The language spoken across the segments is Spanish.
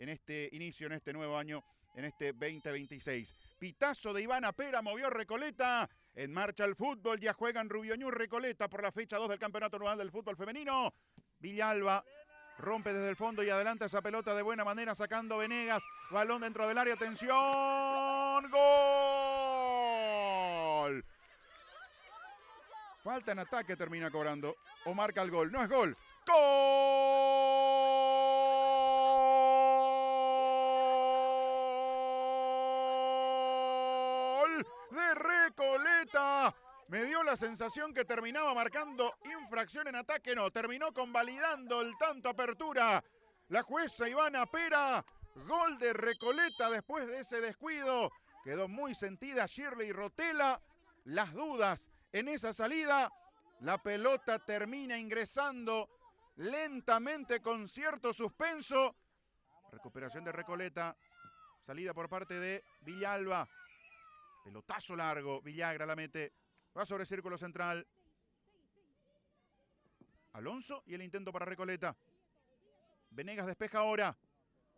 en este inicio, en este nuevo año, en este 2026. Pitazo de Ivana Pera, movió Recoleta. En marcha el fútbol, ya juegan Rubioñú Recoleta por la fecha 2 del Campeonato Anual del Fútbol Femenino. Villalba rompe desde el fondo y adelanta esa pelota de buena manera, sacando Venegas. Balón dentro del área, atención. ¡Gol! Falta en ataque, termina cobrando. O marca el gol. No es gol. ¡Gol de Recoleta! Me dio la sensación que terminaba marcando infracción en ataque. No, terminó convalidando el tanto apertura. La jueza Ivana Pera. Gol de Recoleta después de ese descuido. Quedó muy sentida Shirley Rotela. Las dudas en esa salida. La pelota termina ingresando lentamente con cierto suspenso. Recuperación de Recoleta. Salida por parte de Villalba. Pelotazo largo. Villagra la mete. Va sobre círculo central. Alonso y el intento para Recoleta. Venegas despeja ahora.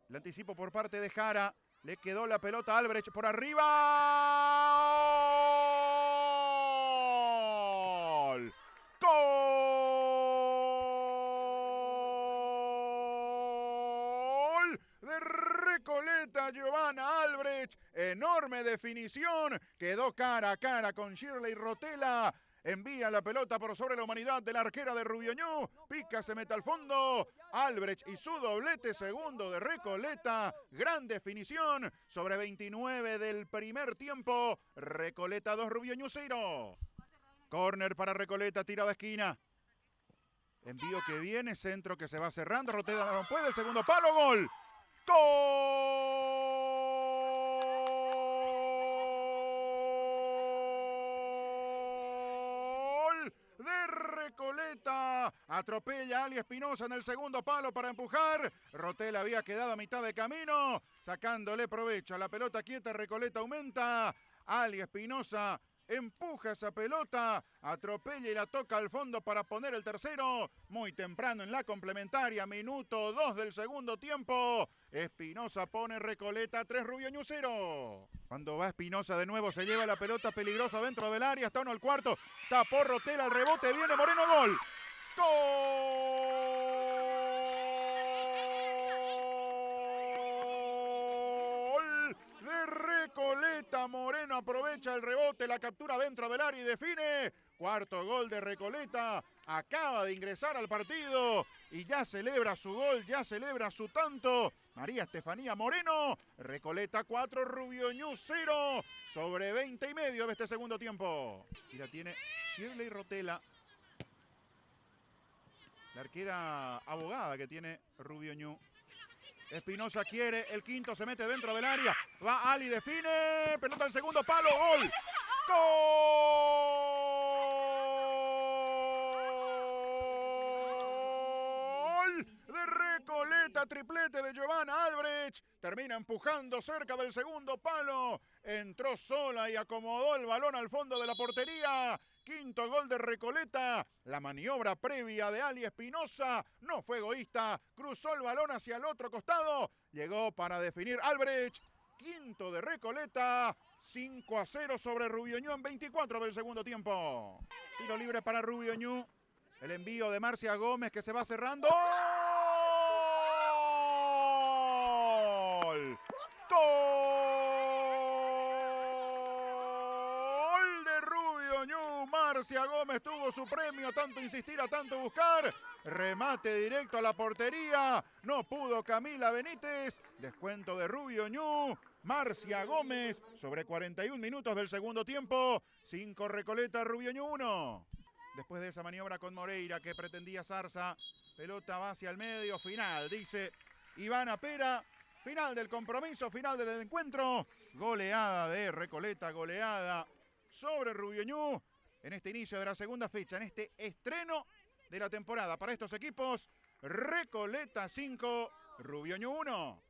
El anticipo por parte de Jara. Le quedó la pelota a Albrecht por arriba. ¡Gol! ¡Gol de Recoleta! Giovanna Albrecht. Enorme definición. Quedó cara a cara con Shirley Rotela. Envía la pelota por sobre la humanidad de la arquera de Rubioñú. Pica, se mete al fondo. Albrecht y su doblete segundo de Recoleta. Gran definición sobre 29 del primer tiempo. Recoleta 2, Rubioñú 0. Córner para Recoleta, tirada a esquina. Envío que viene, centro que se va cerrando. Rotela no puede, el segundo palo, gol. ¡Gol de Recoleta! Atropella a Ali Espinosa en el segundo palo para empujar. Rotela había quedado a mitad de camino, sacándole provecho a la pelota quieta. Recoleta aumenta. Ali Espinosa empuja esa pelota, atropella y la toca al fondo para poner el tercero. Muy temprano en la complementaria, minuto 2 del segundo tiempo. Espinosa pone Recoleta 3, Rubioñú 0. Cuando va Espinosa de nuevo, se lleva la pelota peligrosa dentro del área. Está uno al cuarto, tapó Rotela, el rebote, viene Moreno, gol. ¡Gol de Recoleta! Moreno aprovecha el rebote, la captura dentro del área y define. Cuarto gol de Recoleta. Acaba de ingresar al partido y ya celebra su gol, ya celebra su tanto. María Estefanía Moreno. Recoleta 4, Rubioñú 0. Sobre 20 y medio de este segundo tiempo. Y la tiene Shirley Rotela. La arquera abogada que tiene Rubioñú. Espinosa quiere, el quinto se mete dentro del área. Va Ali, define. Pelota al segundo palo, gol. ¡Gol de Recoleta! Triplete de Giovanna Albrecht. Termina empujando cerca del segundo palo. Entró sola y acomodó el balón al fondo de la portería. Quinto gol de Recoleta. La maniobra previa de Ali Espinosa no fue egoísta. Cruzó el balón hacia el otro costado. Llegó para definir Albrecht. Quinto de Recoleta. 5-0 sobre Rubioñú en 24 del segundo tiempo. Tiro libre para Rubioñú. El envío de Marcia Gómez que se va cerrando. ¡Gol! ¡Gol de Rubioñú! Marcia Gómez tuvo su premio, a tanto insistir, a tanto buscar. Remate directo a la portería. No pudo Camila Benítez. Descuento de Rubioñú. Marcia Gómez sobre 41 minutos del segundo tiempo. 5 Recoleta, Rubioñú 1. Después de esa maniobra con Moreira que pretendía Zarza, pelota va hacia el medio, final, dice Ivana Pera. Final del compromiso, final del encuentro. Goleada de Recoleta, goleada sobre Rubioñú en este inicio de la segunda fecha, en este estreno de la temporada para estos equipos. Recoleta 5, Rubioñú 1.